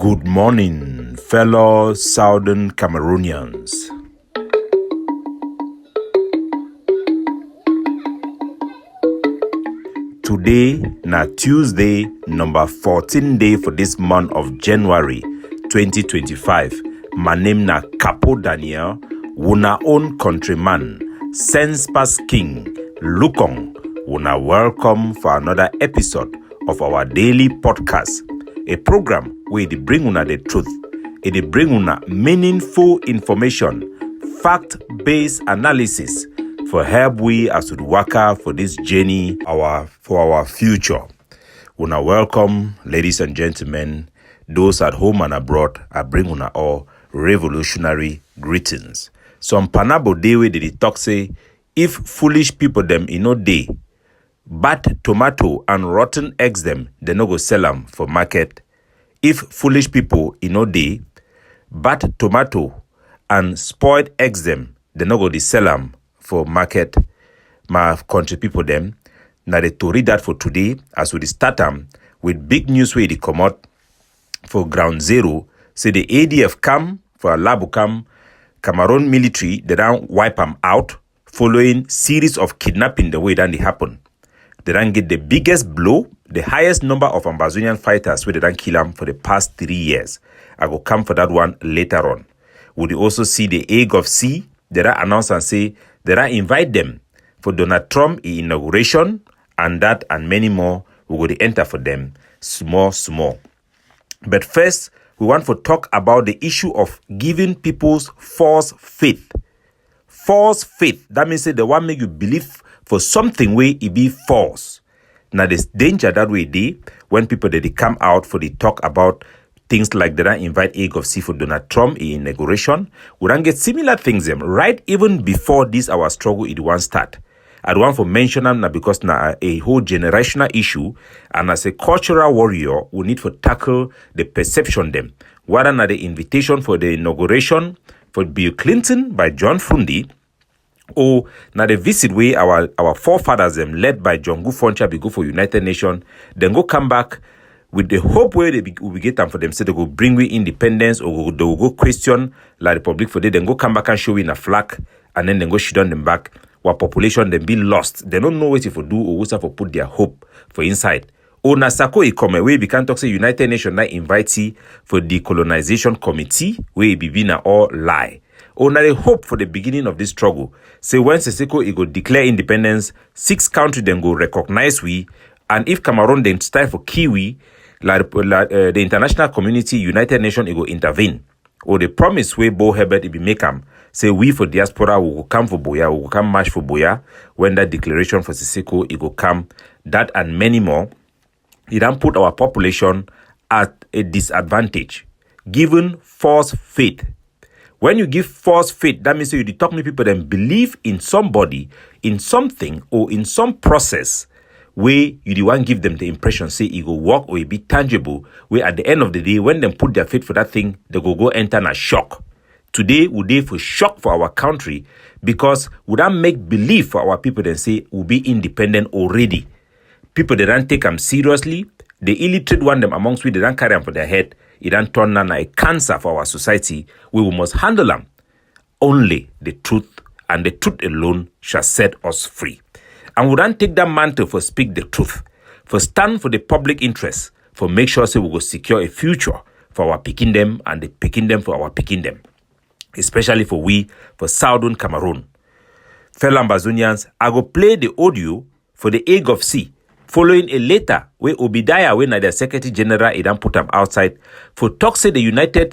Good morning, fellow Southern Cameroonians. Today na Tuesday, number 14 day for this month of January 2025. My name na Capo Daniel, una own countryman, sense pass king, Lukong. Una welcome for another episode of our daily podcast, a program where they bring una the truth, they bring una meaningful information, fact-based analysis for help we as we work for this journey for our future. Una welcome, ladies and gentlemen, those at home and abroad. I bring una all revolutionary greetings. Some panabo day where they talk say, if foolish people them day, bad tomato and rotten eggs them, they no go sell them for market. If foolish people day, bad tomato and spoiled eggs them, they no go sell them for market. My country people them. Now they to read that for today as we start them with big news where they come out for ground zero. Say the ADF come for a lab come Cameroon military, they don't wipe them out following series of kidnapping the way that they happen. They don't get the biggest blow, the highest number of Ambazonian fighters where they don't kill them for the past 3 years. I will come for that one later on. Would you also see the AGOVC? They don't announce and say they don't invite them for Donald Trump inauguration, and that and many more. We will enter for them small. But first, we want to talk about the issue of giving people's false faith. False faith. That means they want make you believe for something where it be false. Now there's danger that way they when people they come out for the talk about things like they don't invite AGOVC for Donald Trump inauguration. We don't get similar things them right even before this our struggle it won't start. I don't want to mention them now because now a whole generational issue, and as a cultural warrior, we need to tackle the perception them. Whether now the invitation for the inauguration for Bill Clinton by John Fundi, or now the visit way our forefathers them led by John Gufoncha be go for United Nations, then go come back with the hope where they will get them for them, say they go bring we independence or they will go question la Republic for they then go come back and show in a flag and then go shoot on them back. What population them be lost. They don't know what to do or what to put their hope for inside. O na sako e come we be can talk say United Nations na invite for decolonization committee where be na all lie. O na the hope for the beginning of this struggle. Say when Seseko e go declare independence, 6 countries then go recognize we, and if Cameroon then start for Kiwi, the international community, United Nations, it go intervene. Or the promise way Bo Herbert it be make am. Say we for diaspora will come for Boya, will come march for Boya. When that declaration for Siseko, it will come. That and many more. It don't put our population at a disadvantage. Given false faith. When you give false faith, that means you talk to people that believe in somebody, in something, or in some process where you the one give them the impression, say it will work or it be tangible, where at the end of the day, when they put their faith for that thing, they go enter in a shock. Today, we dey for shock for our country because we don't make believe for our people and say we'll be independent already. People, they don't take them seriously. The illiterate one them amongst we, they don't carry them for their head. It don't turn on a cancer for our society. We must handle them. Only the truth and the truth alone shall set us free. And we don't take that mantle for speak the truth, for stand for the public interest, for make sure say we go secure a future for our picking them and the picking them for our picking them. Especially for Southern Cameroon. Fellow Ambazonians, I go play the audio for the AGOVC following a letter where Obadiah, when their Secretary General, he don't put them outside for talk say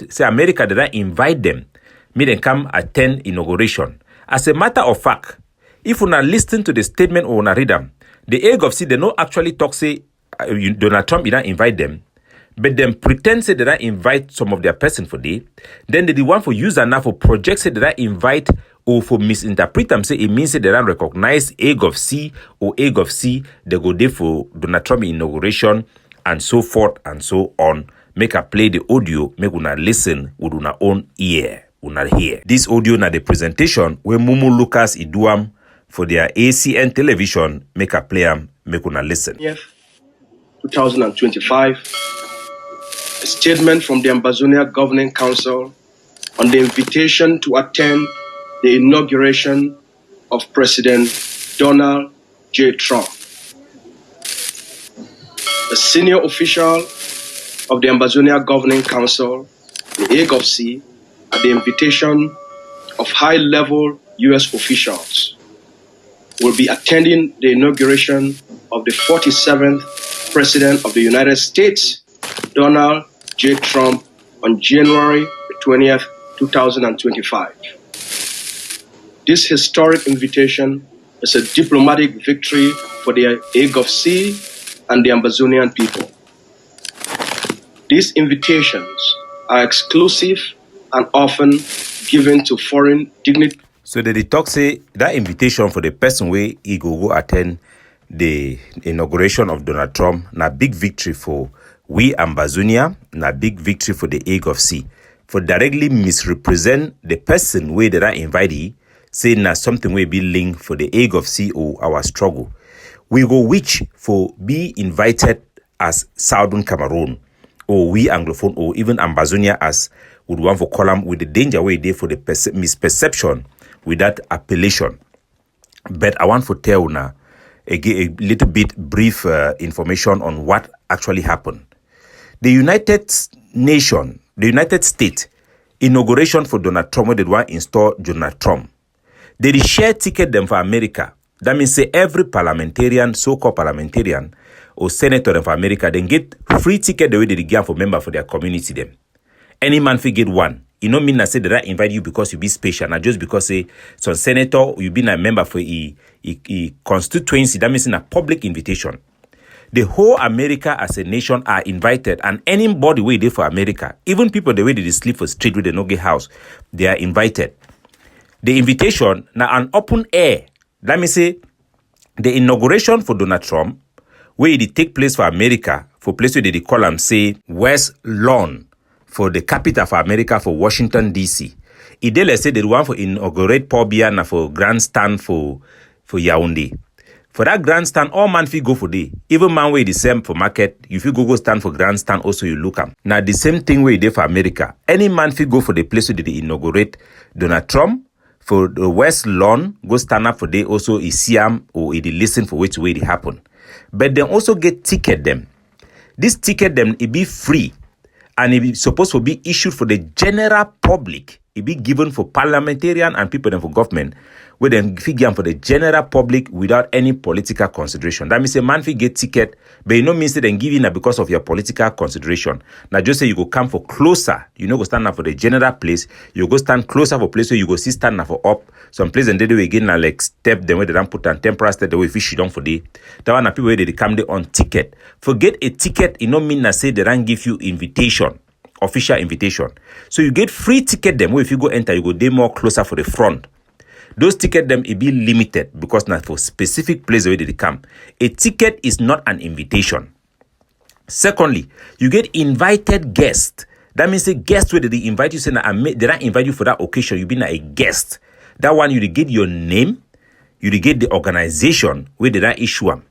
say America did not invite them, me then come attend inauguration. As a matter of fact, if you not listen to the statement or not read them, the AGOVC they no actually talk say Donald Trump did not invite them. But them pretend say they don't invite some of their person for day. Then they want for user now for project say they don't invite or for misinterpret them say it means say they don't recognize AGOVC or AGOVC. They go there for Donald Trump inauguration and so forth and so on. Make a play the audio, make una listen with una own ear, una hear. This audio na the presentation where Mumu Lucas Iduam for their ACN television. Make a play make una listen. Yeah, 2025. A statement from the Ambazonia Governing Council on the invitation to attend the inauguration of President Donald J. Trump. A senior official of the Ambazonia Governing Council, the AGOVC, at the invitation of high-level U.S. officials, will be attending the inauguration of the 47th President of the United States, Donald J. Trump, on January 20th, 2025. This historic invitation is a diplomatic victory for the AGOVC and the Ambazonian people. These invitations are exclusive and often given to foreign dignitaries. So the talk say that invitation for the person where he go attend the inauguration of Donald Trump na big victory for we Ambazonia, na big victory for the AGOVC for directly misrepresent the person where they are invited, say na something will be linked for the AGOVC or our struggle. We go which for be invited as Southern Cameroon or we Anglophone or even Ambazonia as would want for column with the danger way there for the misperception with that appellation. But I want to tell now a little bit brief information on what actually happened. The United States inauguration for Donald Trump, where they want to install Donald Trump. They share ticket them for America. That means say every parliamentarian, so-called parliamentarian or senator of America, then get free ticket the way they give for member for their community them. Any man fi get one. You know mean I say that I invite you because you be special, not just because say some senator you been a member for a constituency. That means in a public invitation. The whole America as a nation are invited, and anybody way there for America, even people the way they sleep for street with the no get house, they are invited. The invitation now an open air. Let me say the inauguration for Donald Trump, where it take place for America, for place where they call them say West Lawn. For the capital of America, for Washington, D.C. They say they want to inaugurate Pobia and for grandstand for Yaoundé. For that grandstand, all man fi go for day. Even man way the same for market, if you go stand for grandstand, also you look am. Now the same thing way they for America. Any man fi go for the place where they inaugurate Donald Trump, for the West Lawn, go stand up for day also he see am or he listen for which way it happen. But then also get ticket them. This ticket them, it be free. And it's supposed to be issued for the general public. It be given for parliamentarian and people and for government, where then figure for the general public without any political consideration. That means a man fi get ticket, but you know means then give in because of your political consideration. Now just say you go come for closer, you know go stand up for the general place, you go stand closer for place where you go see stand up for up. Some place and they do again now like step them where they don't put on temporary step the way fish down for day. That one people where they come there on ticket. Forget a ticket, you know mean I say they don't give you invitation. Official invitation. So you get free ticket them where if you go enter, you go there more closer for the front. Those ticket them it be limited because not for specific place where they come. A ticket is not an invitation. Secondly, you get invited guest. That means a guest where they invite you, say they don't invite you for that occasion. You be a guest. That one you get your name, you get the organization where they don't issue them.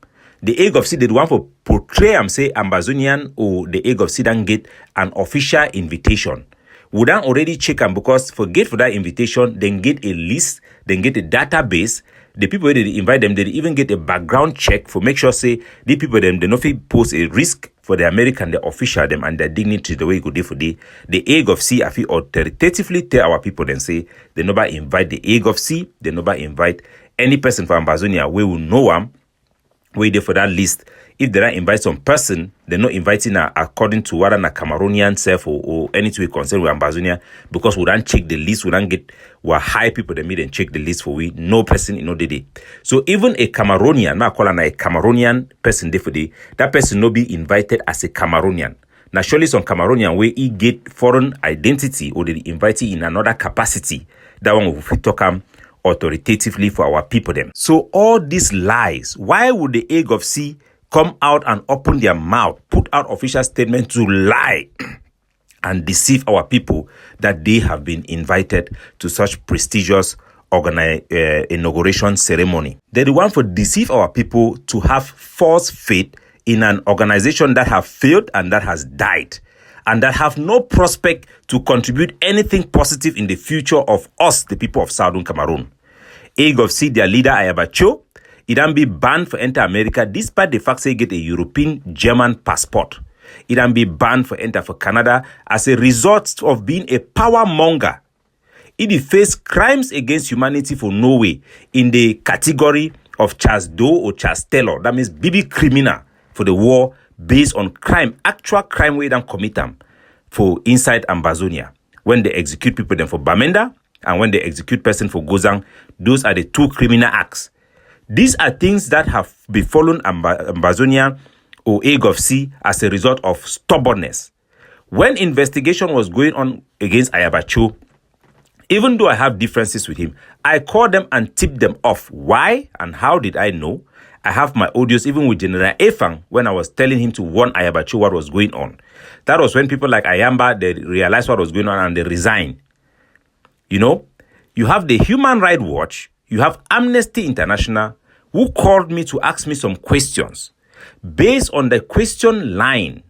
The AGOVC did want to portray say Ambazonian or the AGOVC don't get an official invitation. We don't already check them because forget for that invitation, then get a list, then get a database. The people where they invite them, they even get a background check for make sure say the people them they not pose a risk for the American, the official them and their dignity the way you go there for the AGOVC. I feel authoritatively tell our people then say they never invite the AGOVC, they never invite any person from Ambazonia. We will know them. Wait there for that list. If they don't invite some person, they're not inviting according to what a Cameroonian self or anything we concern with Ambazonia because we don't check the list, we don't get what high people they meet and check the list for we no person in no day. So even a Cameroonian, now call a Cameroonian person there for day, that person no be invited as a Cameroonian. Now surely some Cameroonian where he get foreign identity or they invite in another capacity. That one will talk authoritatively for our people them. So all these lies, why would the AGOVC come out and open their mouth, put out official statement to lie and deceive our people that they have been invited to such prestigious inauguration ceremony? They want to deceive our people to have false faith in an organization that have failed and that has died. and that have no prospect to contribute anything positive in the future of us, the people of Southern Cameroon. AGOVC, their leader Ayaba Cho, it can be banned for enter America despite the fact they get a European German passport. It can be banned for enter for Canada as a result of being a power monger. It faced crimes against humanity for Norway in the category of Charles Doe or Charles Taylor. That means BB criminal for the war based on crime, actual crime where they commit them for inside Amazonia. When they execute people then for Bamenda and when they execute person for Gozang, those are the two criminal acts. These are things that have befallen Amazonia or AGOVC as a result of stubbornness. When investigation was going on against Ayaba Cho, even though I have differences with him, I called them and tipped them off. Why and how did I know? I have my audios even with General Efang when I was telling him to warn Ayaba Cho what was going on. That was when people like Ayamba, they realized what was going on and they resigned. You know, you have the Human Rights Watch, you have Amnesty International, who called me to ask me some questions. Based on the question line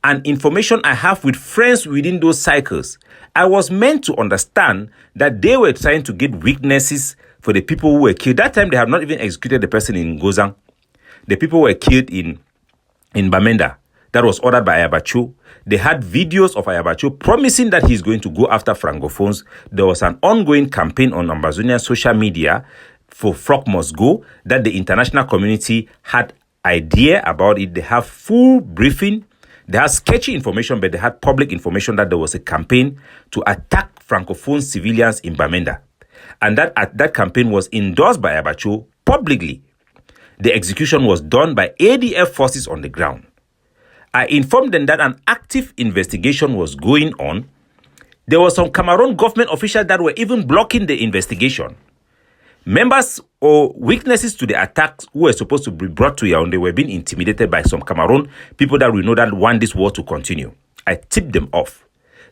and information I have with friends within those cycles, I was meant to understand that they were trying to get witnesses for the people who were killed. That time, they have not even executed the person in Gozang. The people were killed in Bamenda. That was ordered by Ayaba Cho. They had videos of Ayaba Cho promising that he's going to go after Francophones. There was an ongoing campaign on Amazonian social media for Frog Must Go that the international community had idea about it. They have full briefing. They had sketchy information, but they had public information that there was a campaign to attack Francophone civilians in Bamenda. And that campaign was endorsed by Ayaba Cho publicly. The execution was done by ADF forces on the ground. I informed them that an active investigation was going on. There were some Cameroon government officials that were even blocking the investigation. Members or witnesses to the attacks who were supposed to be brought to Yaoundé were being intimidated by some Cameroon people that we know that want this war to continue. I tipped them off.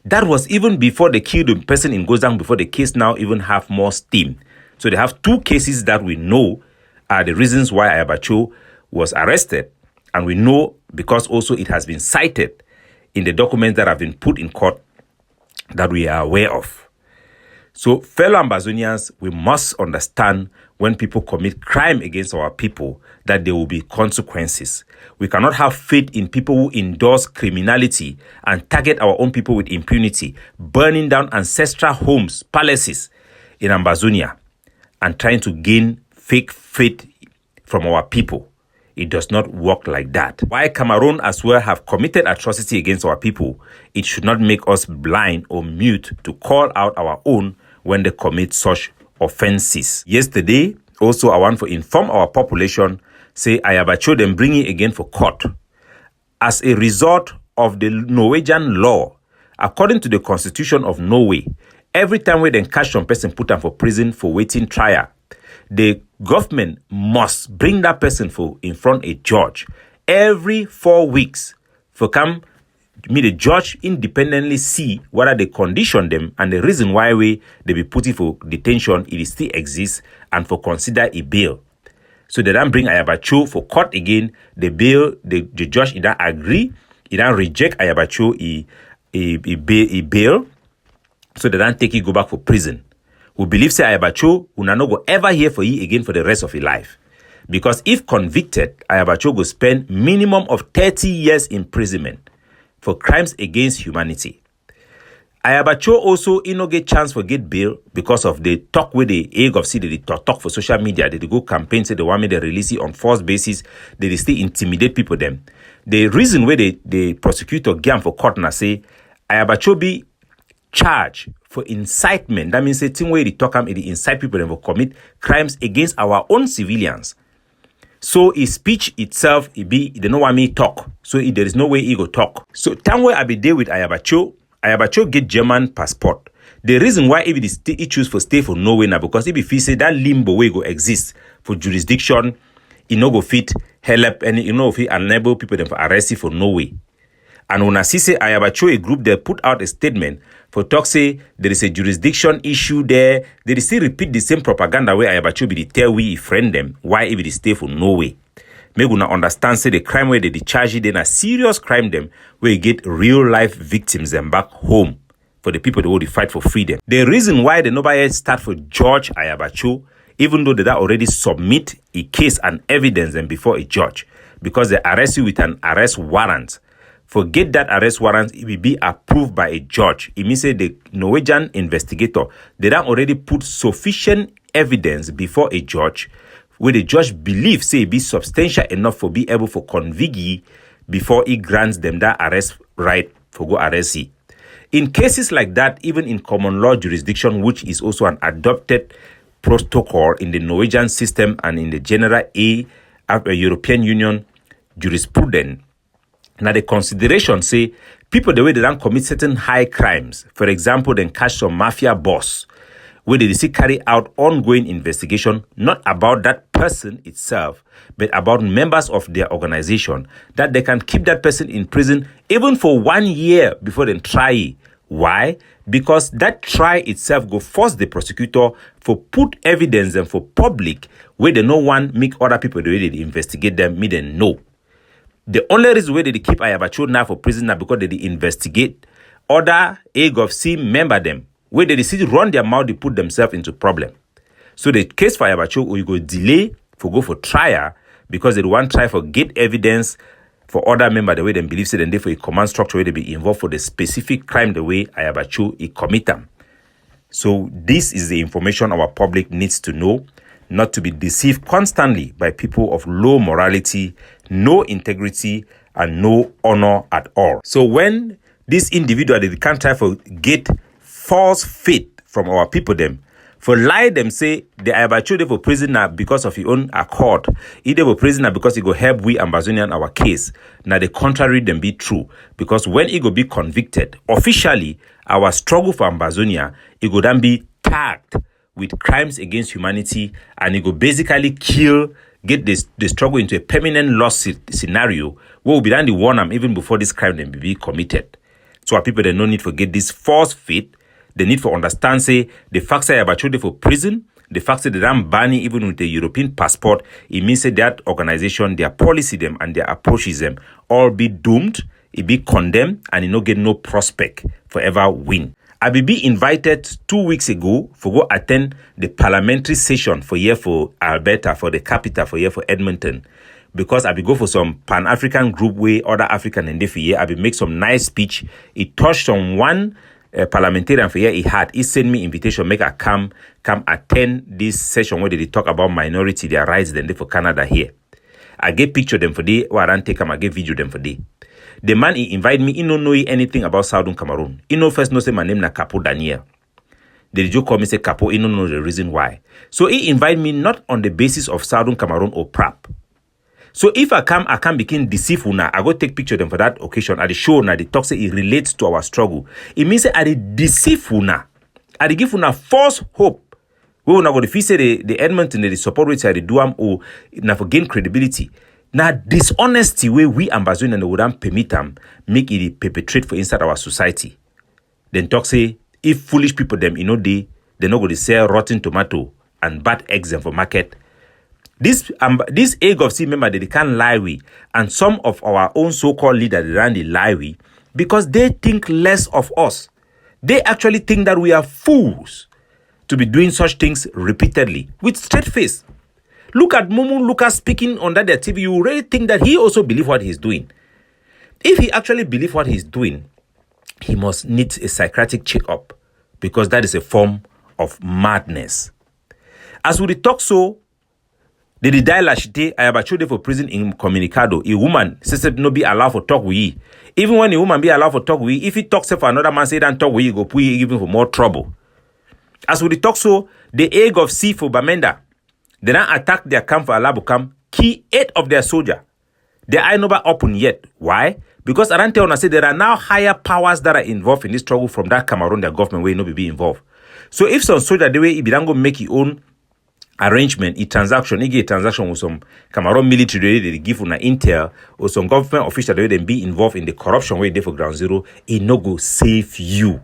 That was even before they killed the person in Gozang, before the case now even have more steam. So they have two cases that we know are the reasons why Ayaba Cho was arrested. And we know because also it has been cited in the documents that have been put in court that we are aware of. So, fellow Ambazonians, we must understand when people commit crime against our people that there will be consequences. We cannot have faith in people who endorse criminality and target our own people with impunity, burning down ancestral homes, palaces in Ambazonia, and trying to gain fake faith from our people. It does not work like that. While Cameroon as well have committed atrocity against our people, it should not make us blind or mute to call out our own when they commit such offenses. Yesterday, also I want to inform our population, say Ayaba Cho them bring it again for court. As a result of the Norwegian law, according to the constitution of Norway, every time we then catch some person, put them for prison for waiting trial, the government must bring that person for in front a judge every 4 weeks for come me the judge independently see whether they condition them and the reason why they be put for detention it still exists and for consider a bail. So they don't bring Ayaba Cho for court again. The bail, the judge either agree, either reject Ayaba Cho a bail, so they don't take it go back for prison. We believe say Ayaba Cho will not go ever hear for you again for the rest of his life. Because if convicted, Ayaba Cho will spend minimum of 30 years imprisonment for crimes against humanity. Ayaba Cho also no get chance for get bail because of the talk with the AGOVC, they talk for social media, they go campaign, say they want me to release it on false basis, they still intimidate people them. The reason where the prosecutor gam for court na say Ayaba Cho be charged for incitement. That means the thing where they talk they incite people to commit crimes against our own civilians. So his speech itself, they don't want me talk. So there is no way he go talk. So time where I be there with Ayaba Cho get German passport. The reason why he choose for stay for Norway now because if he say that limbo way go exist for jurisdiction, he no go fit help and he no fit enable people them for arrest for Norway. And when I see say Ayaba Cho a group they put out a statement for talk say there is a jurisdiction issue there. They still repeat the same propaganda where Ayaba Cho be tell we friend them why if they stay for Norway. Make una understand say the crime where they charge it, then a serious crime them where you get real life victims them back home for the people that will fight for freedom. The reason why the nobody start for Judge Ayaba Cho, even though they already submit a case and evidence them before a judge, because they arrest you with an arrest warrant. Forget that arrest warrant, it will be approved by a judge. It means that the Norwegian investigator, they don't already put sufficient evidence before a judge, where the judge believes say it be substantial enough for be able for convict ye before he grants them that arrest right for go arrest ye. In cases like that, even in common law jurisdiction, which is also an adopted protocol in the Norwegian system and in the general European Union jurisprudence, now the consideration say people the way they don't commit certain high crimes, for example, then catch some mafia boss, where they see carry out ongoing investigation, not about that person itself, but about members of their organization, that they can keep that person in prison even for 1 year before they try. Why? Because that try itself go force the prosecutor for put evidence and for public where they no one make other people the way they investigate them, me then know. The only reason why they keep Ayaba Cho now for prison now because they investigate other AGOVC member them, where they see run their mouth, they put themselves into problem. So the case for Ayaba Cho, we go delay for go for trial because they want try for get evidence for other member the way they believe say then they for a command structure where they be involved for the specific crime the way Ayaba Cho he commit them. So this is the information our public needs to know, not to be deceived constantly by people of low morality, no integrity, and no honor at all. So when this individual they can't try for get false faith from our people them, for lie them say the Ayaba Cho they for prisoner because of his own accord, either for prisoner because he go help we Ambazonian our case. Now the contrary them be true, because when he go be convicted officially, our struggle for Ambazonia, it go then be tagged with crimes against humanity, and it go basically get the struggle into a permanent loss scenario where we be done the warn them even before this crime then be committed. So our people they no need to get this false faith. They need to understand say the fact that Ayaba Cho they for prison, the fact that they don't ban even with the European passport, it means that that organization, their policy them and their approaches them all be doomed, it be condemned, and it no get no prospect for ever win. I be invited 2 weeks ago for go attend the parliamentary session for here for Alberta, for the capital, for here for Edmonton. Because I be go for some Pan-African group way, other African and for here. I be make some nice speech. It touched on one parliamentarian for here he sent me invitation, make I come attend this session where they talk about minority, their rights, then they for Canada here. I get picture them for day, or I don't take them, I get video them for day. The man he invite me, he don't know anything about Southern Cameroon. He know first know say my name na Capo Daniel. The joke call me say Capo, he don't know the reason why. So he invite me not on the basis of Southern Cameroon or PRAP. So if I can begin deceive una, I go take picture them for that occasion. At the show now, the talk say it relates to our struggle. It means that I deceive una. I give una false hope. We will not go to say the Edmonton, the support which I do or na for gain credibility. Now dishonesty where we Ambazonian would not permit them make it perpetrate for inside our society. Then talk say if foolish people them they not going to sell rotten tomato and bad eggs them for market. This AGOVC member they can't lie with, and some of our own so-called leaders they run the lie with because they think less of us. They actually think that we are fools to be doing such things repeatedly with straight face. Look at Mumu Lucas speaking on that their TV. You really think that he also believes what he's doing. If he actually believes what he's doing, he must need a psychiatric check-up because that is a form of madness. As we talk so, they die last day. Ayaba Cho for prison in Communicado. A woman says no be allowed for talk with you. Even when a woman be allowed for talk with you, if he talks for another man say don't talk with you, go put you even for more trouble. As we talk so, the AGOVC for Bamenda, they don't attack their camp for Alabukam, key 8 of their soldiers. They are not open yet. Why? Because I don't tell you, say there are now higher powers that are involved in this struggle from that Cameroon, their government will not be involved. So if some soldier the way he be go make his own arrangement, he get a transaction with some Cameroon military, they give on intel or some government official, they be involved in the corruption where they for ground zero, it no go save you.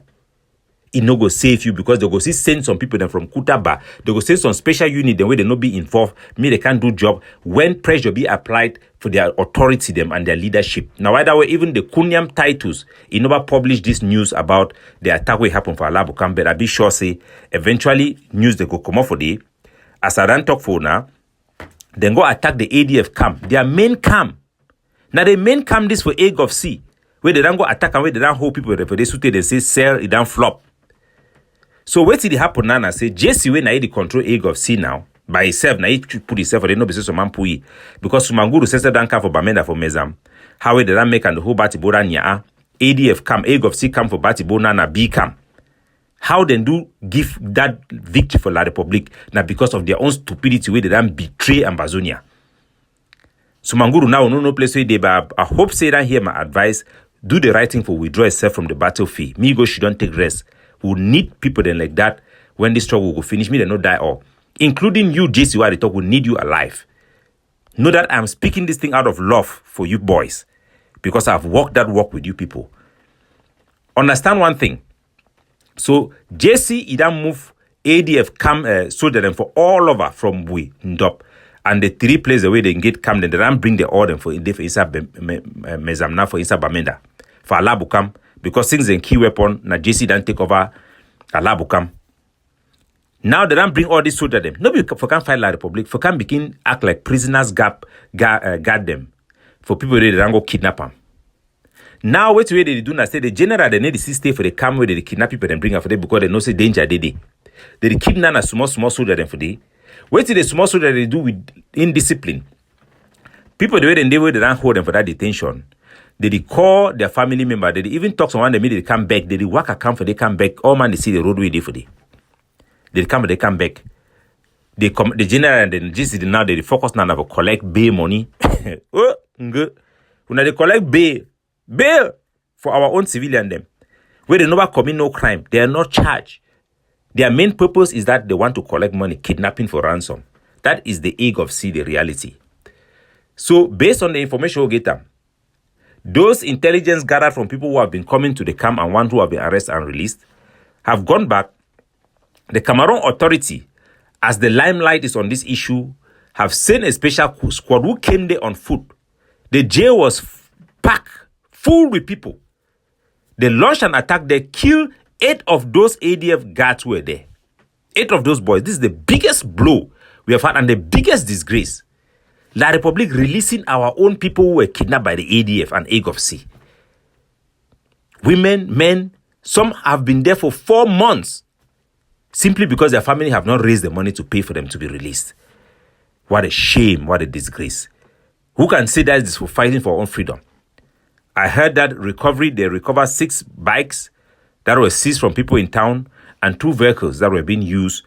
it no go save you because they go see send some people then from Kutaba. They go send some special unit the way they no be involved. Me they can't do job when pressure be applied for their authority them and their leadership. Now why that way even the Kunyam titles it never publish this news about the attack will happen for Ayaba Cho, but I be sure say eventually news they go come up for the as I don't talk for now, then go attack the ADF camp. Their main camp. Now the main camp this for AGOVC. Where they don't go attack and where they don't hold people for they suit they say sell it don't flop. So what did it happen now? I say JC when I control AGOVC now by itself. Now he put himself for the no business of Mampui because Sumanguru says that don't come for Bamenda for Mezam. How they don't make and the whole Batibora nya ADF camp AGOVC camp for Batibona na B camp. How they do give that victory for La Republic now because of their own stupidity where they don't betray Ambazonia. Sumanguru now no place where they I hope say that hear my advice. Do the right thing for withdraw itself from the battlefield. Me go she don't take rest. We need people then like that when this struggle will finish. Me they not die all. Including you, JC, where they talk, we need you alive. Know that I'm speaking this thing out of love for you boys. Because I've walked that walk with you people. Understand one thing. So JC, he don't move ADF come soldier them for all over from we Ndop. And the three places away they get come, then they don't bring the order for Isa Mezamna for Isa Bamenda. For Ayaba Cho, because things in key weapon, na JC don't take over Ayaba Cho. Now they don't bring all these soldiers them. Nobody for can fight La Republic, for can begin act like prisoners guard them. For people they don't go kidnap them. Now what way they do now say the general they need to stay for the camp where they kidnap people and bring them for them because they know say danger they. They keep now a small soldier them for them. What the small soldier they do with indiscipline. People the way they don't hold them for that detention. They call their family member. They even talk to someone they come back. They work a camp for they come back. All man they see the roadway they for they. They come back. They come the general and then just now they focus now on collect bail money. Oh, good. When they collect bail for our own civilian them. Where they never commit no crime. They are not charged. Their main purpose is that they want to collect money, kidnapping for ransom. That is the AGOVC, the reality. So, based on the information we get them, those intelligence gathered from people who have been coming to the camp and one who have been arrested and released have gone back. The Cameroon authority, as the limelight is on this issue, have sent a special squad who came there on foot. The jail was packed, full with people. They launched an attack. They killed 8 of those ADF guards were there. 8 of those boys. This is the biggest blow we have had and the biggest disgrace. La Republic releasing our own people who were kidnapped by the ADF and AGOVC. Women, men, some have been there for 4 months simply because their family have not raised the money to pay for them to be released. What a shame, what a disgrace. Who can say that is for fighting for our own freedom? I heard that they recovered 6 bikes that were seized from people in town and 2 vehicles that were being used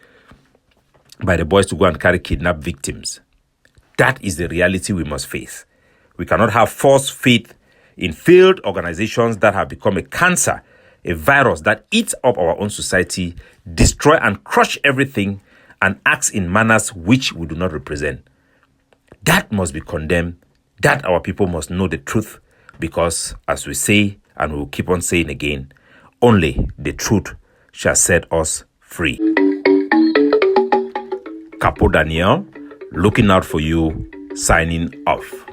by the boys to go and carry kidnapped victims. That is the reality we must face. We cannot have false faith in failed organizations that have become a cancer, a virus that eats up our own society, destroy and crush everything, and acts in manners which we do not represent. That must be condemned. That our people must know the truth because, as we say, and we will keep on saying again, only the truth shall set us free. Capo Daniel, looking out for you, signing off.